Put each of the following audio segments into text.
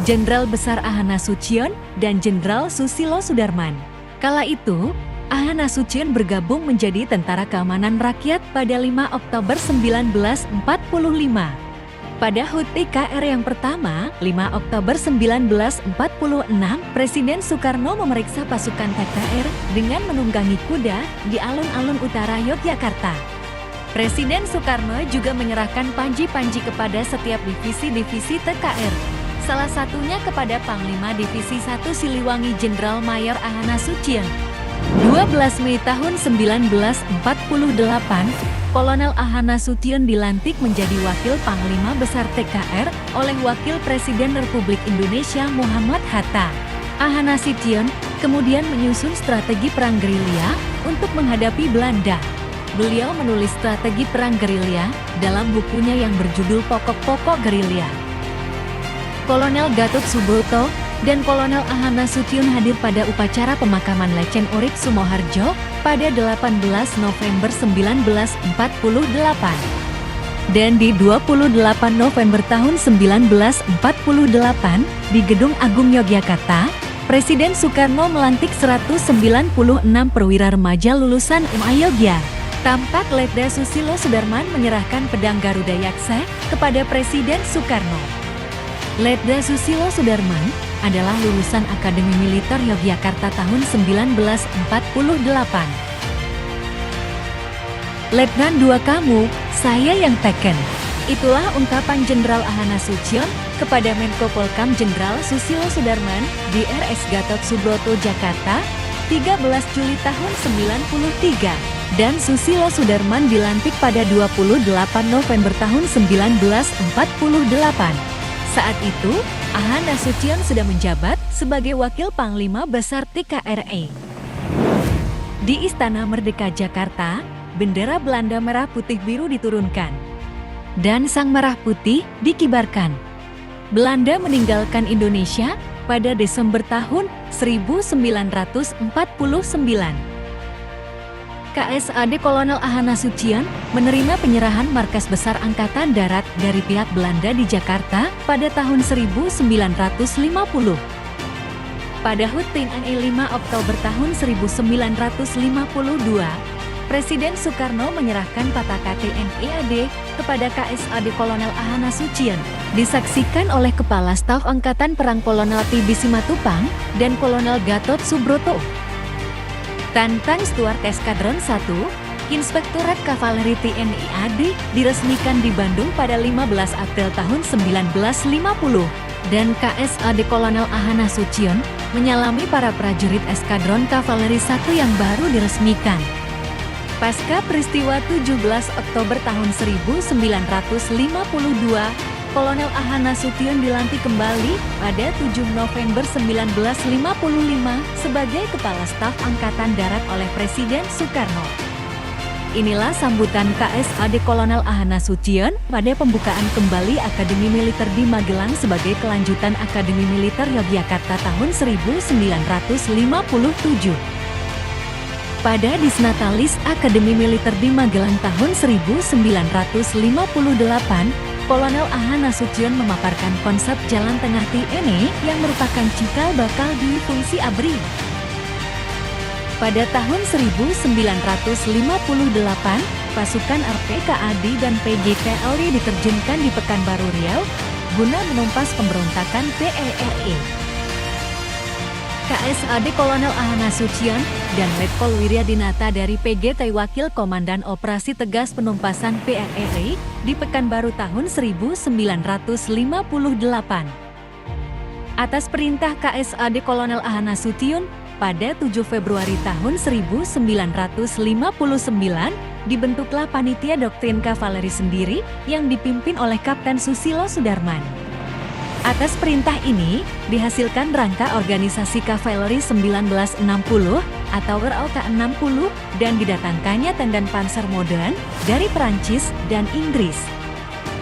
Jenderal Besar Ahana Nasution, dan Jenderal Susilo Sudarman. Kala itu, Ahana Nasution bergabung menjadi Tentara Keamanan Rakyat pada 5 Oktober 1945. Pada HUT TKR yang pertama, 5 Oktober 1946, Presiden Soekarno memeriksa pasukan TKR dengan menunggangi kuda di alun-alun utara Yogyakarta. Presiden Soekarno juga menyerahkan panji-panji kepada setiap divisi-divisi TKR, salah satunya kepada Panglima Divisi 1 Siliwangi Jenderal Mayor Ahana Nasution. 12 Mei tahun 1948, Kolonel Ahana Nasution dilantik menjadi Wakil Panglima Besar TKR oleh Wakil Presiden Republik Indonesia Muhammad Hatta. Ahana Nasution kemudian menyusun strategi perang gerilya untuk menghadapi Belanda. Beliau menulis strategi perang gerilya dalam bukunya yang berjudul Pokok-Pokok Gerilya. Kolonel Gatot Subroto dan Kolonel Ahana Nasution hadir pada upacara pemakaman Lecen Urip Sumoharjo pada 18 November 1948. Dan di 28 November tahun 1948, di Gedung Agung Yogyakarta, Presiden Soekarno melantik 196 perwira remaja lulusan MA Yogya. Tampak Letda Susilo Sudarman menyerahkan pedang Garuda Yaksa kepada Presiden Soekarno. Letda Susilo Sudarman adalah lulusan Akademi Militer Yogyakarta tahun 1948. Letnan II kamu, saya yang teken. Itulah ungkapan Jenderal Ahana Nasution kepada Menko Polkam Jenderal Susilo Sudarman di RS Gatot Subroto, Jakarta, 13 Juli tahun 1993. Dan Susilo Sudarman dilantik pada 28 November tahun 1948. Saat itu, Ahana Nasution sudah menjabat sebagai Wakil Panglima Besar TKRI. Di Istana Merdeka Jakarta, bendera Belanda merah putih biru diturunkan dan sang merah putih dikibarkan. Belanda meninggalkan Indonesia pada Desember tahun 1949. KSAD Kolonel Ahana Nasution menerima penyerahan Markas Besar Angkatan Darat dari pihak Belanda di Jakarta pada tahun 1950. Pada HUT TNI 5 Oktober tahun 1952, Presiden Soekarno menyerahkan Pataka TNI AD kepada KSAD Kolonel Ahana Nasution, disaksikan oleh Kepala Staf Angkatan Perang Kolonel T.B. Simatupang dan Kolonel Gatot Subroto. Tantang Stuart Eskadron 1, Inspektorat Kavaleri TNI AD diresmikan di Bandung pada 15 April tahun 1950 dan KSAD Kolonel Ahana Nasution menyalami para prajurit Eskadron Kavaleri 1 yang baru diresmikan. Pasca peristiwa 17 Oktober tahun 1952, Kolonel Ahana Nasution dilantik kembali pada 7 November 1955 sebagai Kepala Staf Angkatan Darat oleh Presiden Soekarno. Inilah sambutan KSAD Kolonel Ahana Nasution pada pembukaan kembali Akademi Militer di Magelang sebagai kelanjutan Akademi Militer Yogyakarta tahun 1957. Pada Disnatalis Akademi Militer di Magelang tahun 1958, Kolonel Ahana Nasution memaparkan konsep Jalan Tengah TNI yang merupakan cikal bakal di fungsi ABRI. Pada tahun 1958, pasukan RPKAD dan PGKLI diterjunkan di Pekanbaru Riau guna menumpas pemberontakan PRRI. KSAD Kolonel Ahana Nasution dan Letkol Wiryadinata dari PGT Wakil Komandan Operasi Tegas Penumpasan PRRI di Pekanbaru tahun 1958. Atas perintah KSAD Kolonel Ahana Nasution, pada 7 Februari tahun 1959, dibentuklah Panitia Doktrin Kavaleri sendiri yang dipimpin oleh Kapten Susilo Sudarman. Atas perintah ini, dihasilkan rangka organisasi Kavaleri 1960 atau ROK-60 dan didatangkannya tendan panser modern dari Perancis dan Inggris.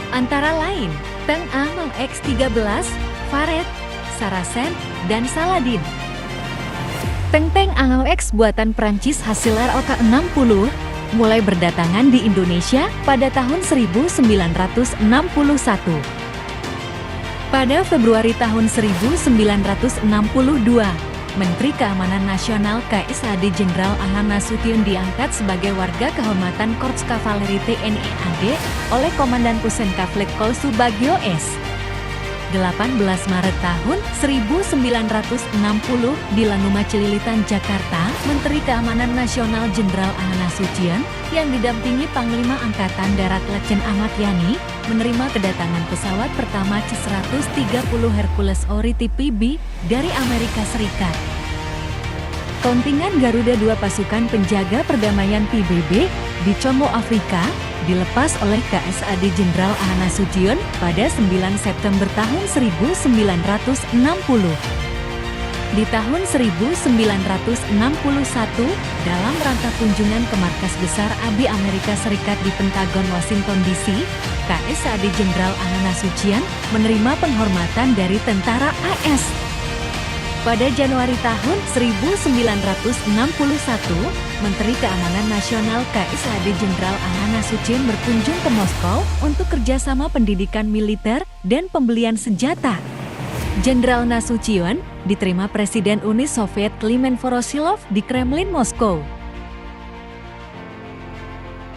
Antara lain, Tank Amang X-13, Faret, Saracen, dan Saladin. Tank-tank Angel X buatan Perancis hasil ROK-60 mulai berdatangan di Indonesia pada tahun 1961. Pada Februari tahun 1962, Menteri Keamanan Nasional KSAD Jenderal Ahana Nasution diangkat sebagai warga kehormatan Korps Kavaleri TNI AD oleh Komandan Pusenka Letkol Subagio S. 18 Maret tahun 1960 di Lanuma Cililitan, Jakarta, Menteri Keamanan Nasional Jenderal Ahana Nasution yang didampingi Panglima Angkatan Darat Letjen Ahmad Yani menerima kedatangan pesawat pertama C-130 Hercules Ori TPB dari Amerika Serikat. Kontingen Garuda II Pasukan Penjaga Perdamaian PBB di Congo, Afrika, dilepas oleh KSAD Jenderal Ahana Nasution pada 9 September tahun 1960. Di tahun 1961, dalam rangka kunjungan ke markas besar ABRI Amerika Serikat di Pentagon, Washington DC, KSAD Jenderal Ahana Nasution menerima penghormatan dari tentara AS. Pada Januari tahun 1961, Menteri Keamanan Nasional KSAD Jenderal Ahana Nasution berkunjung ke Moskow untuk kerjasama pendidikan militer dan pembelian senjata. Jenderal Nasution diterima Presiden Uni Soviet Kliment Voroshilov di Kremlin, Moskow.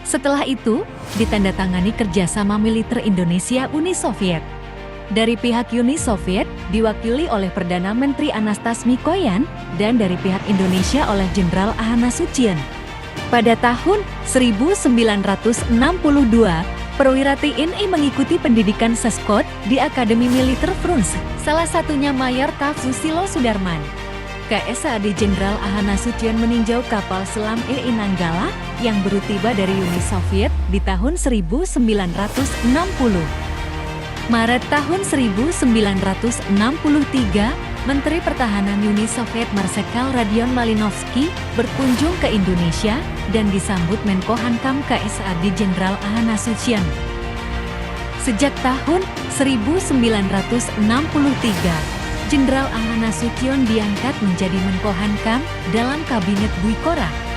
Setelah itu, ditandatangani kerjasama militer Indonesia-Uni Soviet. Dari pihak Uni Soviet diwakili oleh Perdana Menteri Anastas Mikoyan dan dari pihak Indonesia oleh Jenderal Ahana Nasution. Pada tahun 1962, perwira TNI mengikuti pendidikan Seskot di Akademi Militer Frunze, salah satunya Mayor Kav Susilo Sudarman. KSAD Jenderal Ahana Nasution meninjau kapal selam EI Nanggala yang baru tiba dari Uni Soviet di tahun 1960. Maret tahun 1963, Menteri Pertahanan Uni Soviet Marsekal Radion Malinovsky berkunjung ke Indonesia dan disambut Menko Hankam KSAD Jenderal Ahana Nasution. Sejak tahun 1963, Jenderal Ahana Nasution diangkat menjadi Menko Hankam dalam Kabinet Dwi Korah.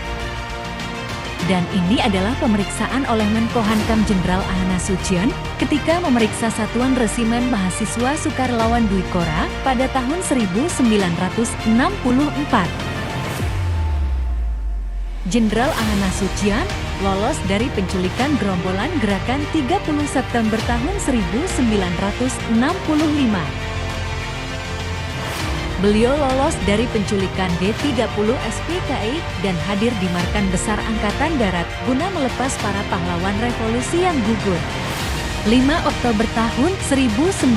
Dan ini adalah pemeriksaan oleh Menko Hankam Jenderal Ahana Nasution ketika memeriksa Satuan Resimen Mahasiswa Sukarelawan Dwi Korah pada tahun 1964. Jenderal Ahana Nasution lolos dari penculikan gerombolan Gerakan 30 September tahun 1965. Beliau lolos dari penculikan D30 SPKI dan hadir di Markas Besar Angkatan Darat guna melepas para pahlawan revolusi yang gugur. 5 Oktober tahun 1965.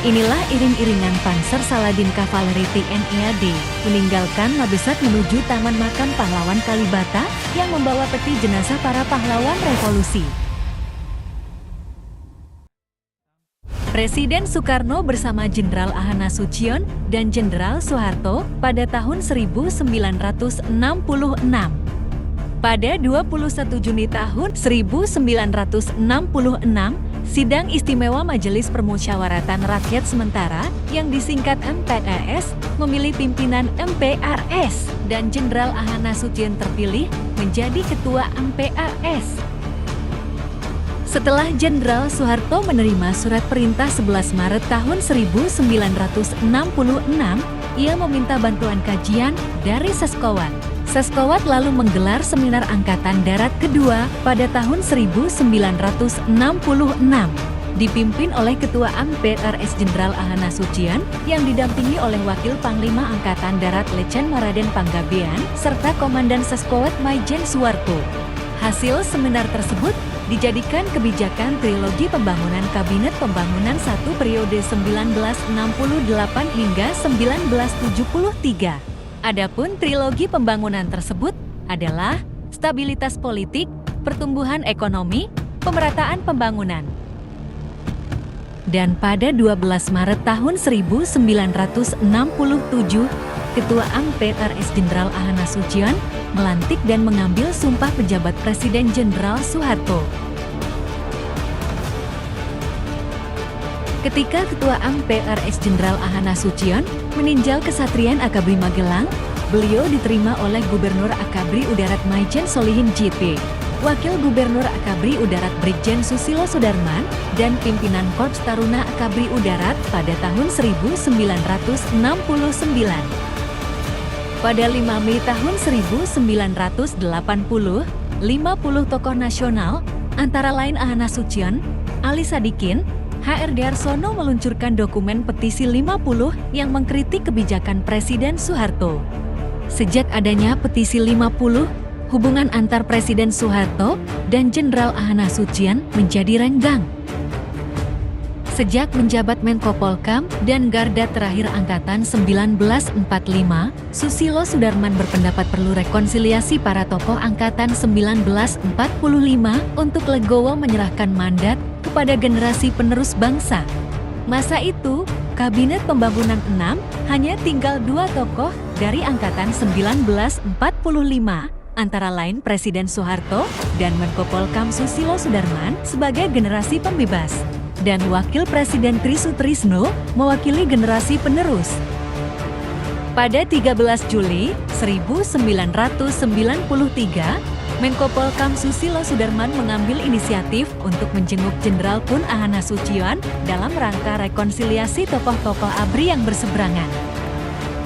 Inilah iring-iringan Panzer Saladin Kavaleri TNI AD meninggalkan Mabesat menuju Taman Makam Pahlawan Kalibata yang membawa peti jenazah para pahlawan revolusi. Presiden Soekarno bersama Jenderal Ahana Nasution dan Jenderal Soeharto pada tahun 1966. Pada 21 Juni tahun 1966, Sidang Istimewa Majelis Permusyawaratan Rakyat Sementara yang disingkat MPRS memilih pimpinan MPRS dan Jenderal Ahana Nasution terpilih menjadi Ketua MPRS. Setelah Jenderal Soeharto menerima surat perintah 11 Maret tahun 1966, ia meminta bantuan kajian dari Seskowat. Seskowat lalu menggelar Seminar Angkatan Darat kedua pada tahun 1966, dipimpin oleh Ketua MPRS Jenderal Ahana Nasution yang didampingi oleh Wakil Panglima Angkatan Darat Letjen Maraden Panggabean serta Komandan Seskowat Maijen Suwarto. Hasil seminar tersebut dijadikan kebijakan Trilogi Pembangunan Kabinet Pembangunan 1 periode 1968 hingga 1973. Adapun trilogi pembangunan tersebut adalah stabilitas politik, pertumbuhan ekonomi, pemerataan pembangunan. Dan pada 12 Maret tahun 1967, Ketua MPRS Jenderal Ahana Nasution melantik dan mengambil sumpah pejabat Presiden Jenderal Soeharto. Ketika Ketua MPRS Jenderal Ahana Nasution meninjau kesatrian Akabri Magelang, beliau diterima oleh Gubernur Akabri Udarat Maijen Solihin JP. Wakil Gubernur Akabri Udarat Brigjen Susilo Sudarman, dan pimpinan Korps Taruna Akabri Udarat pada tahun 1969. Pada 5 Mei tahun 1980, 50 tokoh nasional, antara lain Ahana Sution, Ali Sadikin, HR Darsono meluncurkan dokumen petisi 50 yang mengkritik kebijakan Presiden Soeharto. Sejak adanya petisi 50, hubungan antar Presiden Soeharto dan Jenderal Ahana Sution menjadi renggang. Sejak menjabat Menko Polkam dan Garda terakhir Angkatan 1945, Susilo Sudarman berpendapat perlu rekonsiliasi para tokoh Angkatan 1945 untuk legowo menyerahkan mandat kepada generasi penerus bangsa. Masa itu, Kabinet Pembangunan 6 hanya tinggal 2 tokoh dari Angkatan 1945, antara lain Presiden Soeharto dan Menko Polkam Susilo Sudarman sebagai generasi pembebas, dan Wakil Presiden Tri Sutrisno mewakili generasi penerus. Pada 13 Juli 1993, Menko Polkam Susilo Sudarman mengambil inisiatif untuk menjenguk Jenderal Pun Ahana Sution dalam rangka rekonsiliasi tokoh-tokoh ABRI yang berseberangan.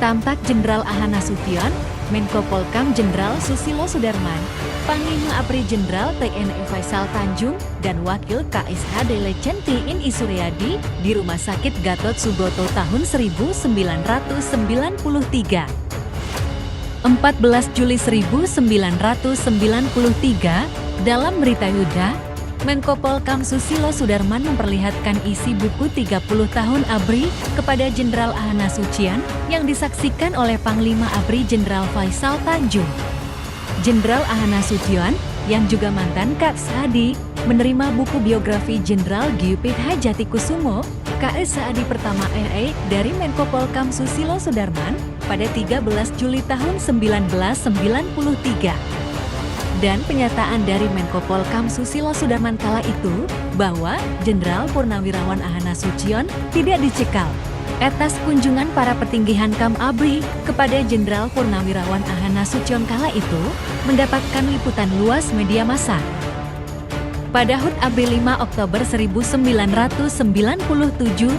Tampak Jenderal Ahana Sution, Menko Polkam Jenderal Susilo Sudarman, Panglima ABRI Jenderal TNI Faisal Tanjung, dan Wakil KSHD Letjen TNI Suryadi di Rumah Sakit Gatot Subroto tahun 1993. 14 Juli 1993, dalam berita Yuda, Menko Polkam Susilo Sudarman memperlihatkan isi buku 30 tahun ABRI kepada Jenderal Ahana Sution yang disaksikan oleh Panglima ABRI Jenderal Faisal Tanjung. Jenderal Ahana Sution, yang juga mantan KSHD, menerima buku biografi Jenderal Gyupit Hajatikusumo, KSHD pertama RI dari Menko Polkam Susilo Sudarman pada 13 Juli tahun 1993. Dan pernyataan dari Menko Polkam Susilo Sudarman kala itu bahwa Jenderal Purnawirawan Ahana Sution tidak dicekal atas kunjungan para petinggi Hankam ABRI kepada Jenderal Purnawirawan Ahana Sution kala itu mendapatkan liputan luas media massa. Pada HUT ABRI 5 Oktober 1997,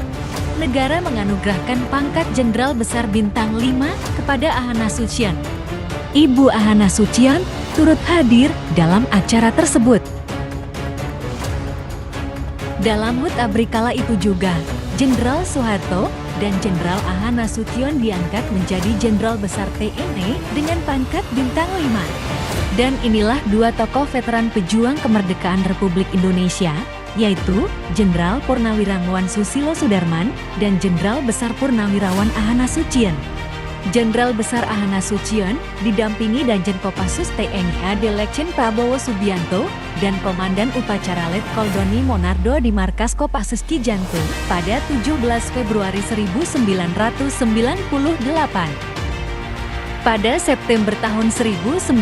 negara menganugerahkan pangkat Jenderal Besar Bintang 5 kepada Ahana Sution. Ibu Ahana Sution turut hadir dalam acara tersebut. Dalam HUT ABRI kala itu juga, Jenderal Soeharto dan Jenderal Ahana Sution diangkat menjadi Jenderal Besar TNI dengan pangkat Bintang 5. Dan inilah 2 tokoh veteran pejuang kemerdekaan Republik Indonesia, yaitu Jenderal Purnawirawan Susilo Sudarman dan Jenderal Besar Purnawirawan Ahana Sution. Jenderal Besar Ahana Sution didampingi Danjen Kopassus TNI AD Letjen Prabowo Subianto dan Komandan Upacara Letkol Doni Monardo di Markas Kopassus Cijantung pada 17 Februari 1998. Pada September tahun 1997,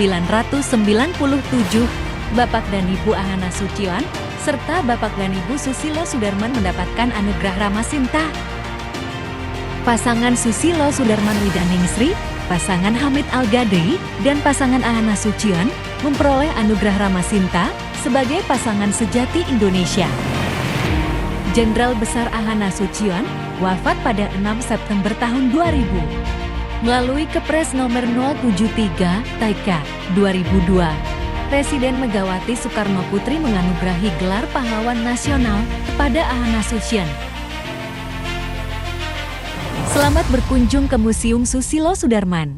Bapak dan Ibu Ahana Sution serta Bapak dan Ibu Susilo Sudarman mendapatkan anugerah Ramasinta. Pasangan Susilo Sudarman Widaningsri, pasangan Hamid Al-Gadei, dan pasangan Ahana Sution memperoleh anugerah Ramasinta sebagai pasangan sejati Indonesia. Jenderal Besar Ahana Sution wafat pada 6 September tahun 2000. Melalui Kepres nomor 073 TK 2002, Presiden Megawati Soekarno Putri menganugerahi gelar Pahlawan Nasional kepada Ahana Sution. Selamat berkunjung ke Museum Susilo Sudarman.